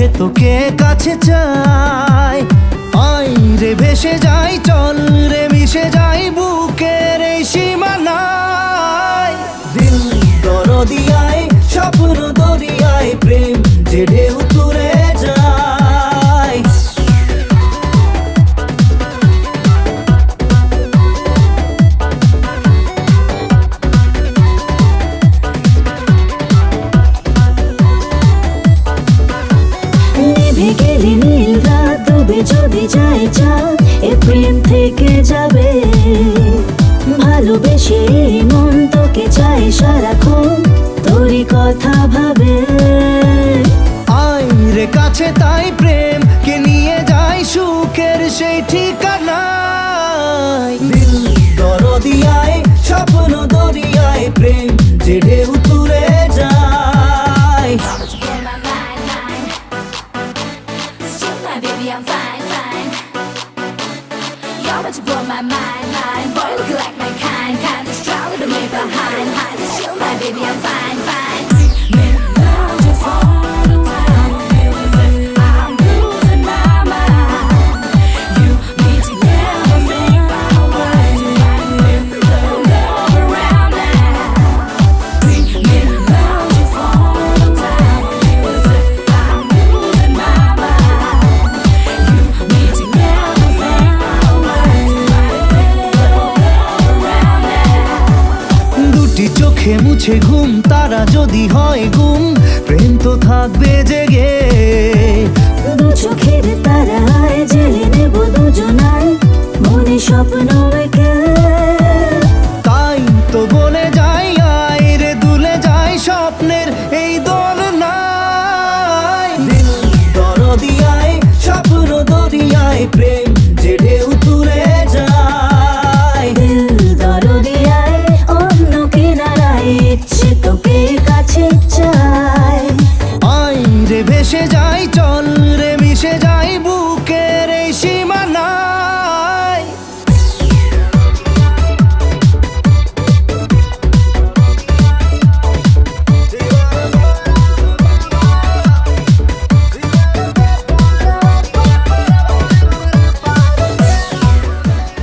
সে তোকে কাছে চায়। আয় রে ভেসে যাই, চল রে মিশে যাই বুকের এই সীমানায়। দিল দরদিয়ায়, স্বপ্ন দরিয়ায়, প্রেম যে ঢেউ তুলে যায়। নিভে গেলে নীল রাত, ডুবে যদি যায় চাঁদ, এ প্রেম থেকে যাবে। ভালোবেসে এই মন তোকে চায় সারাক্ষণ, তোরই কথা ভাবে। আয় রে কাছে তাই প্রেম কে নিয়ে যায় সুখের সেই ঠিকানায়। দিল দরদিয়ায়, স্বপ্ন দরিয়ায়, প্রেম যে ঢেউ তুলে যায়। Baby, I'm fine, fine. You're about to blow my mind, mind. Boy, look like my kind, kind of stronger than me behind, behind. Chill, my baby, I'm fine, fine. Make love just all the time. I'm losing my mind. You need to never make my mind. Little love around now. We make love just all the time. I'm losing my mind. Need to never make my mind. Little love around now. দুটি চোখে মুছে ঘুম, তারা যদি হয় গুম, প্রেম তো থাকবে জেগে। দু চোখের তারায় জেলে নেব দুজনায়, মনে স্বপ্ন